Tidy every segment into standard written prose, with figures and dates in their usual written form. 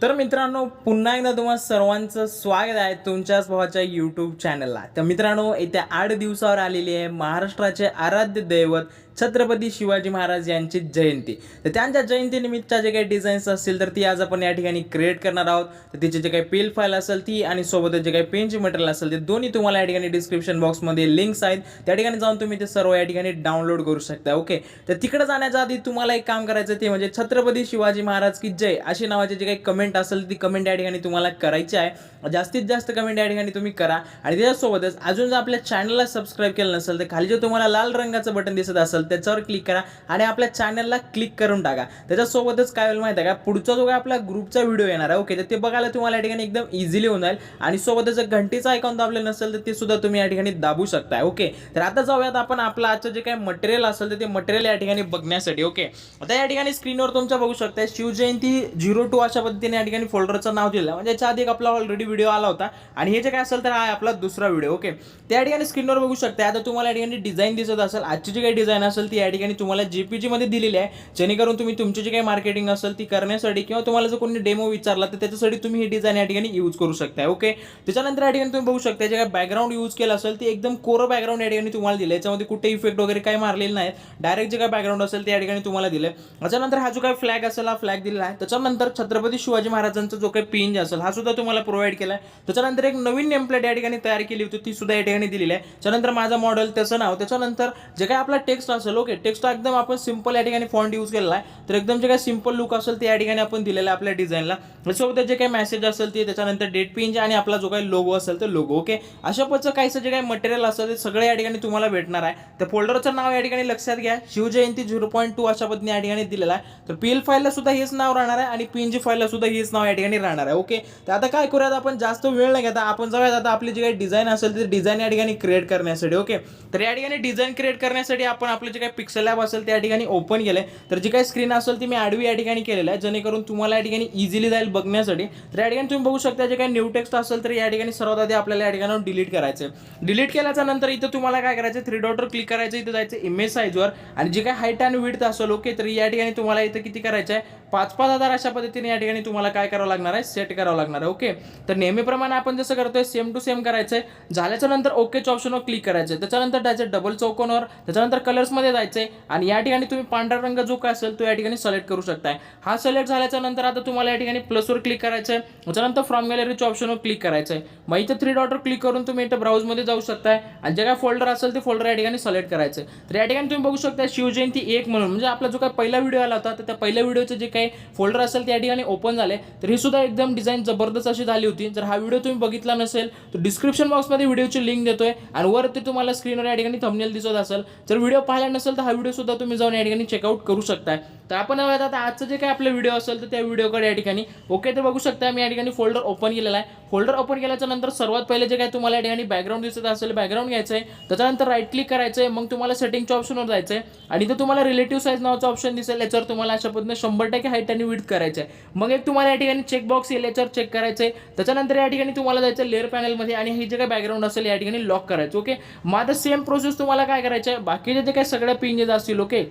तर मित्रांनो, पुन्हा एकदा तुम्हा सर्वांचं स्वागत आहे तुमच्याच भावाच्या यूट्यूब चॅनलला। तर मित्रांनो, येत्या 8 दिवसावर आलेली आहे महाराष्ट्राचे आराध्य दैवत छत्रपती शिवाजी महाराज यांची जयंती। तर त्यांच्या जयंतीनिमित्त जे काही डिझाईन्स असतील तर ती आज आपण या ठिकाणी क्रिएट करणार आहोत। तर तिचे जे काही पील फाईल असेल ती आणि सोबतच जे काही पेनचे मटेरियल असेल ते दोन्ही तुम्हाला या ठिकाणी डिस्क्रिप्शन बॉक्समध्ये लिंक्स आहेत, त्या ठिकाणी जाऊन तुम्ही ते सर्व या ठिकाणी डाउनलोड करू शकता। ओके, तर तिकडे जाण्याच्या आधी तुम्हाला एक काम करायचं ते म्हणजे छत्रपती शिवाजी महाराज की जय अशी नावाची जे काही कमेंट असेल ती कमेंट या ठिकाणी तुम्हाला करायची आहे। जास्तीत जास्त कमेंट या ठिकाणी तुम्ही करा आणि त्याच्यासोबतच अजून जर आपल्या चॅनलला सबस्क्राइब केलं नसेल तर खाली जे तुम्हाला लाल रंगाचं बटन दिसत असेल त्याच्यावर क्लिक करा आणि आपल्या चॅनलला क्लिक करून टाका। त्याच्यासोबतच काय होईल माहिती आहे का, पुढचा जो काय आपला ग्रुपचा व्हिडिओ येणार आहे ओके, तर ते बघायला तुम्हाला या ठिकाणी एकदम इझिली होऊन जाईल आणि सोबतच घंटीचा आयकॉन दाबले नसेल तर ते सुद्धा तुम्ही या ठिकाणी दाबू शकता। ओके, तर आता जाऊयात आपण आपलं आजचं जे काही मटेरियल असेल तर ते मटेरियल या ठिकाणी बघण्यासाठी। ओके, आता या ठिकाणी स्क्रीनवर तुमच्या बघू शकता शिवजयंती 02 अशा पद्धतीने या ठिकाणी फोल्डरचं नाव दिलं, म्हणजे याच्या आधी आपला ऑलरेडी व्हिडिओ आला होता आणि हे जे काय असेल तर हा आपला दुसरा व्हिडिओ। ओके, त्या ठिकाणी स्क्रीनवर बघू शकता। आता तुम्हाला या ठिकाणी डिझाईन दिसत असेल, आजची जी काही डिझाईन असेल ती या ठिकाणी तुम्हाला जेपीजी मध्ये दिलेली आहे, जेणेकरून तुम्ही तुमची जी काही मार्केटिंग असेल ती करण्यासाठी किंवा तुम्हाला जर कोणी डेमो विचारला तर त्याच्यासाठी तुम्ही ही डिझाईन या ठिकाणी यूज करू शकता। ओके, त्याच्यानंतर या ठिकाणी तुम्ही बघू शकता जे काही बॅकग्राऊंड यूज केलं असेल ते एकदम कोर बॅकग्राऊंड या ठिकाणी तुम्हाला दिलं, याच्यामध्ये कुठे इफेक्ट वगैरे काही मारलेले नाही, डायरेक्ट जे काही बॅकग्राऊंड असेल ते या ठिकाणी तुम्हाला दिलं। त्याच्यानंतर हा जो काही फ्लॅग असेल हा फ्लॅग दिलेला आहे। त्याच्यानंतर छत्रपती शिवाजी महाराजांचा जो काही पिन असेल हा सुद्धा तुम्हाला प्रोव्हाइड केला आहे। त्याच्यानंतर एक नवीन नेम प्लेट या ठिकाणी तयार केली होती ती सुद्धा या ठिकाणी दिलेली आहे। त्याच्यानंतर माझा मॉडेल त्याचं नाव, त्याच्यानंतर जे काही आपला टेक्स्ट असेल ओके, टेक्स्ट एकदम आपण सिंपल या ठिकाणी फॉन्ट यूज केलेला आहे, तर एकदम जे काही सिंपल लुक असेल ते या ठिकाणी आपण दिलेलं आहे आपल्या डिझाईनला। त्याच्यासोबत जे काही मेसेज असेल ते, त्याच्यानंतर डेट पिन आणि आपला जो काही लोगो असेल तर लोगो। ओके, अशा पद्धतीचं काहीसं जे काही मटेरियल असेल ते सगळे या ठिकाणी तुम्हाला भेटणार आहे। तर फोल्डरचं नाव या ठिकाणी लक्षात घ्या, शिवजयंती 0.2 अशा पद्धतीने या ठिकाणी दिलेला आहे। तर पीएल फाईलला सुद्धा हेच नाव राहणार आहे आणि पीएनजी फाईलला सुद्धा हेच नाव या ठिकाणी राहणार आहे। ओके, तर आता काय करूयात आपण, जास्त वेळ नाही घेता आपण जाऊयात आता आपली जी काही डिझाईन असेल ते डिझाईन या ठिकाणी क्रिएट करण्यासाठी। ओके, तर या ठिकाणी डिझाईन क्रिएट करण्यासाठी आपण आपले जे काही पिक्सेल लॅब असेल त्या ठिकाणी ओपन केले, तर जी काही स्क्रीन असेल ती मी आडवी या ठिकाणी केलेलं आहे, जेणेकरून तुम्हाला या ठिकाणी इझिली जाईल बघण्यासाठी। तर या ठिकाणी तुम्ही बघू शकता जे काही न्यू टेक्स्ट असेल तर या ठिकाणी सर्वात आधी आपल्याला या ठिकाणी डिलीट करायचं। डिलीट केल्याच्या नंतर इथं तुम्हाला काय करायचं, 3 डॉटवर क्लिक करायचं, इथं जायचं इमेज साईजवर आणि जे काही हाईट आणि विड्थ असेल ओके, तर या ठिकाणी तुम्हाला इथं किती करायचं आहे, 5,000 अशा पद्धतीने या ठिकाणी तुम्हाला काय करावं लागणार आहे, सेट करावं लागणार आहे। ओके, तर नेहमीप्रमाणे आपण जसं करतोय सेम टू सेम करायचं आहे। झाल्याच्या नंतर ओकेच्या ऑप्शनवर क्लिक करायचं, त्याच्यानंतर जायचं डबल चौकोनवर, त्याच्यानंतर कलर्समध्ये जायचंय आणि या ठिकाणी तुम्ही पांढरा रंग जो काय असेल तो या ठिकाणी सिलेक्ट करू शकताय। हा सिलेक्ट झाल्याच्या नंतर आता तुम्हाला या ठिकाणी प्लसवर क्लिक करायचं आहे, त्याच्यानंतर फ्रॉम गॅलरीच्या ऑप्शनवर क्लिक करायचं आहे। मग इथं 3 डॉटवर क्लिक करून तुम्ही इथं ब्राउजमध्ये जाऊ शकताय आणि जे काय फोल्डर असेल ते फोल्डर या ठिकाणी सिलेक्ट करायचं आहे। तर या ठिकाणी तुम्ही बघू शकता शिवजयंती 1 म्हणून, म्हणजे आपला जो काय पहिला व्हिडिओ आला होता तर त्या पहिल्या व्हिडिओचे जे काही फोल्डर असेल ते या ठिकाणी ओपन झाले। तर ही सुद्धा एकदम डिझाईन जबरदस्त अशी झाली होती। जर हा व्हिडिओ तुम्ही बघितला नसेल तर डिस्क्रिप्शन बॉक्समध्ये व्हिडिओची लिंक देतोय आणि वरती तुम्हाला स्क्रीनवर या ठिकाणी थंबनेल दिसत असेल, जर व्हिडिओ पाहिला नसेल तर हा व्हिडिओ सुद्धा तुम्ही जाऊन या ठिकाणी चेकआउट करू शकताय। तर आपण आता आजचं जे काही आपलं व्हिडिओ असेल तर त्या व्हिडिओकडे या ठिकाणी ओके, तर बघू शकता मी या ठिकाणी फोल्डर ओपन केलेला आहे। फोल्डर ओपन केल्याच्या नंतर सर्वात पहिले जे काही तुम्हाला या ठिकाणी बॅकग्राऊंड दिसत असेल बॅकग्राऊंड घ्यायचं आहे, त्याच्यानंतर राईट क्लिक करायचं आहे, मग तुम्हाला सेटिंगच्या ऑप्शनवर जायचं आहे आणि इथं तुम्हाला रिलेटिव्ह साईज नावाचा ऑप्शन दिसेल, याच्यावर तुम्हाला अशा पद्धतीने 100% हाईट आणि विड्थ करायचं आहे। मग एक तुम्हाला या ठिकाणी चेक बॉक्स येईल, याच्यावर चेक करायचं आहे। त्याच्यानंतर या ठिकाणी तुम्हाला जायचं लेअर पॅनलमध्ये आणि हे जे काही बॅकग्राऊंड असेल या ठिकाणी लॉक करायचं। ओके, मग आता सेम प्रोसेस तुम्हाला काय करायचं आहे, बाकीचे जे काही सगळ्या पीएनजी असतील ओके,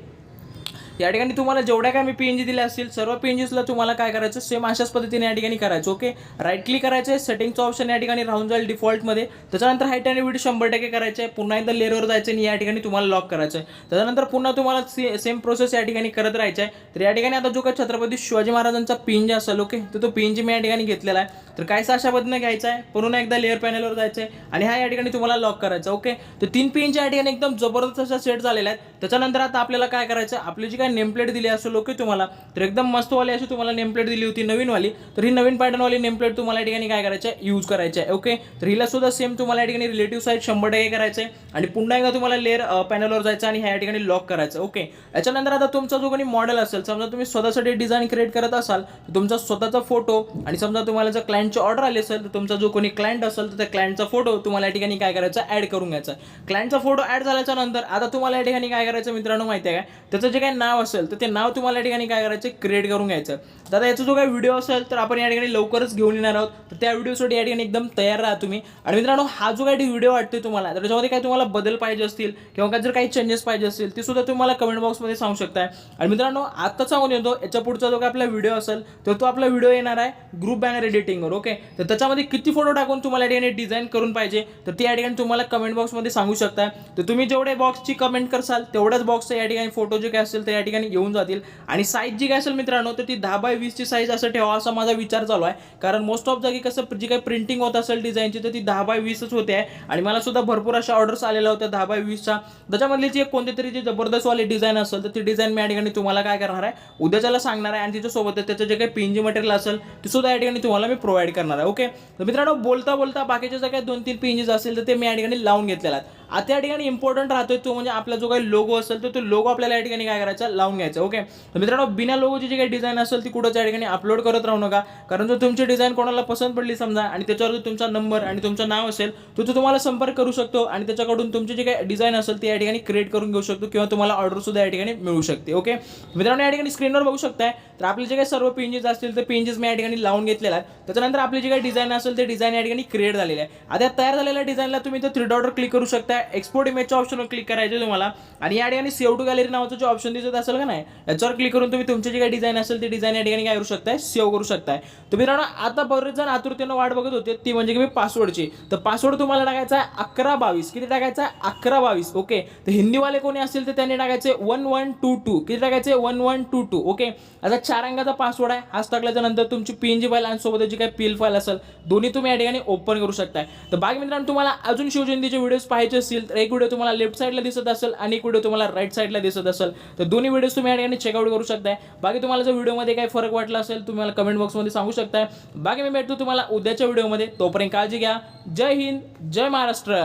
या ठिकाणी तुम्हाला जेवढ्या काय मी पीएनजी दिल्या असतील सर्व पीएनजीसला तुम्हाला काय करायचं, सेम अशाच पद्धतीने या ठिकाणी करायचं। ओके, राईट क्लिक करायचं, सेटिंगचं ऑप्शन या ठिकाणी राहून जाईल डिफॉल्टमध्ये, त्याच्यानंतर हाईट आणि विड्थ 100% करायचं आहे। पुन्हा एकदा लेअरवर जायचं आणि या ठिकाणी तुम्हाला लॉक करायचं आहे। त्याच्यानंतर पुन्हा तुम्हाला सेम प्रोसेस या ठिकाणी करत राहायचं आहे। तर या ठिकाणी आता जो काय छत्रपती शिवाजी महाराजांचा पीएनजी असेल ओके, तर तो पीएनजी मी या ठिकाणी घेतलेला आहे। तर काहीसा अशा पद्धतीने घ्यायचा आहे, पुन्हा एकदा लेअर पॅनलवर जायचं आहे आणि हा या ठिकाणी तुम्हाला लॉक करायचा। ओके, तर 3 पीएनजी या ठिकाणी एकदम जबरदस्त अशा सेट झालेल्या आहेत। त्याच्यानंतर आता आपल्याला काय करायचं, आपली जी काय नेम प्लेट दिली असेल ओके तुम्हाला, तर एकदम मस्तवाली अशी तुम्हाला नेम प्लेट दिली होती नवीनवाली, तर ही नवीन पॅटर्नवाली नेम प्लेट तुम्हाला या ठिकाणी काय करायचं आहे, यूज करायचं आहे। ओके, तर हिला सुद्धा सेम तुम्हाला या ठिकाणी रिलेटिव्ह साईज 100% करायचं आहे आणि पुन्हा एकदा तुम्हाला लेअर पॅनलवर जायचं आणि ह्या ठिकाणी लॉक करायचं। ओके, याच्यानंतर आता तुमचा जो कोणी मॉडेल असेल, समजा तुम्ही स्वतःसाठी डिझाईन क्रिएट करत असाल तर तुमचा स्वतःचा फोटो आणि समजा तुम्हाला जर क्लायंटची ऑर्डर आली असेल तर तुमचा जो कोणी क्लायंट असेल तर त्या क्लायंटचा फोटो तुम्हाला या ठिकाणी काय करायचं, ऍड करून घ्यायचा। क्लायंटचा फोटो ऍड झाल्याच्या नंतर आता तुम्हाला या ठिकाणी काय करायचं मित्रांनो माहिती आहे का, त्याचं जे काही नाव नाव असेल तर ते नाव तुम्हाला या ठिकाणी काय करायचं, क्रिएट करून घ्यायचं. दादा याचा जो काही व्हिडिओ असेल तर आपण या ठिकाणी लवकरच घेऊन येणार आहोत, तर त्या व्हिडिओसाठी या ठिकाणी एकदम तयार राहा तुम्ही. आणि मित्रांनो हा जो काही व्हिडिओ वाटतोय तुम्हाला, तर त्याच्यामध्ये काय तुम्हाला बदल पाहिजे असतील किंवा काय जर काही चेंजेस पाहिजे असतील ते सुद्धा तुम्हाला कमेंट बॉक्समध्ये सांगू शकताय. आणि मित्रांनो आता सांगून येतो, याच्या पुढचा जो काही आपला व्हिडिओ असेल तर तो आपला व्हिडिओ येणार आहे ग्रुप बॅनर एडिटिंगवर. ओके, तर त्याच्यामध्ये किती फोटो टाकून तुम्हाला या ठिकाणी डिझाईन करून पाहिजे तर ते या ठिकाणी तुम्हाला कमेंट बॉक्समध्ये सांगू शकताय. तर तुम्ही जेवढे बॉक्सची कमेंट करसाल तेवढ्याच बॉक्सचे या ठिकाणी फोटो जे काय असेल ते या ठिकाणी येऊन जातील. आणि साईज जी काय असेल मित्रांनो तर ती 10x20 ची साईज असं ठेवा असा माझा विचार चालू आहे. कारण मोस्ट ऑफ जागी कसं जी काही प्रिंटिंग होत असेल डिझाईनची तर ती 10x20च होते आहे. आणि मला सुद्धा भरपूर अशा ऑर्डर्स आलेल्या होत्या 10x20च्या. त्याच्यामधली जी कोणती तरी जी जबरदस्त वाली डिझाईन असेल तर ती डिझाईन मी या ठिकाणी तुम्हाला काय करणार आहे, उद्याच्याला सांगणार आहे. आणि तिच्यासोबत त्याचं जे काही पीएनजी मटेरियल असेल ते सुद्धा या ठिकाणी तुम्हाला मी प्रोव्हाइड करणार आहे. ओके, तर मित्रांनो बोलता बोलता बाकीचे जे काही 2-3 पीएनजीज असेल तर ते मी या ठिकाणी लावून घेतलेला आहे. आता या ठिकाणी इम्पॉर्टंट राहतोय तो म्हणजे आपला जो काही लोगो असेल तर तो लोगो आपल्याला या ठिकाणी काय करायचा, लावून घ्यायचा. ओके, तर मित्रांनो बिना लोगोची जी काही डिझाईन असेल ती कुठंच या ठिकाणी अपलोड करत राहू नका. कारण जर तुमची डिझाईन कोणाला पसंत पडली समजा आणि त्याच्यावर तुमचा नंबर आणि तुमचं नाव असेल तर तो तुम्हाला संपर्क करू शकतो आणि त्याच्याकडून तुमची जी काही डिझाईन असेल ती या ठिकाणी क्रिएट करून घेऊ शकतो किंवा तुम्हाला ऑर्डर सुद्धा या ठिकाणी मिळू शकते. ओके मित्रांनो, या ठिकाणी स्क्रीनवर बघू शकताय तर आपले जे काही सर्व पेजेस असतील तर पेजेस मी या ठिकाणी लावून घेतलेला आहे. त्याच्यानंतर आपली जी काही डिझाईन असेल ते डिझाईन या ठिकाणी क्रिएट झालेली आहे. आता तयार झालेल्या डिझाईनला तुम्ही तर 3 डॉटवर क्लिक करू शकता. एक्सपोर्ट इमेजच्या ऑप्शनवर क्लिक करायचे तुम्हाला आणि या ठिकाणी सेव्ह टू गॅलरी नावाचं जो ऑप्शन दिसत असेल का नाही याच्यावर क्लिक करून तुम्ही तुमची जी काही डिझाईन असेल ती डिझाईन या ठिकाणी काय करू शकताय, सेव्ह करू शकताय. तर मित्रांनो आता बरेच जण आतुरतेनं वाट बघत होते ती म्हणजे की मी पासवर्डची. तर पासवर्ड तुम्हाला टाकायचा आहे 1122. किती टाकायचा आहे, 1122. ओके, तर हिंदीवाले कोणी असतील तर त्यांनी टाकायचे 1122. किती टाकायचे, 1122. ओके, आता 4 अंकाचा पासवर्ड आहे. हाच टाकल्याच्या नंतर तुमची पीएनजी फाईल आणि सोबत जी काही पीएल फाईल असेल दोन्ही तुम्ही या ठिकाणी ओपन करू शकताय. तर बाकी मित्रांनो तुम्हाला अजून शिवजयंतीचे व्हिडिओज पाहायचे असतील तर एक व्हिडिओ तुम्हाला लेफ्ट साईडला दिसत असेल आणि एक व्हिडिओ तुम्हाला राईट साईडला दिसत असेल तर दोन्ही व्हिडिओज तुम्ही या ठिकाणी चेकआउट करू शकताय. बाकी तुम्हाला जर व्हिडिओमध्ये काही फरक वाटला असेल तुम्हाला कमेंट बॉक्समध्ये सांगू शकताय. बाकी मी भेटतो तुम्हाला उद्याच्या व्हिडिओमध्ये. तोपर्यंत काळजी घ्या. जय हिंद, जय महाराष्ट्र.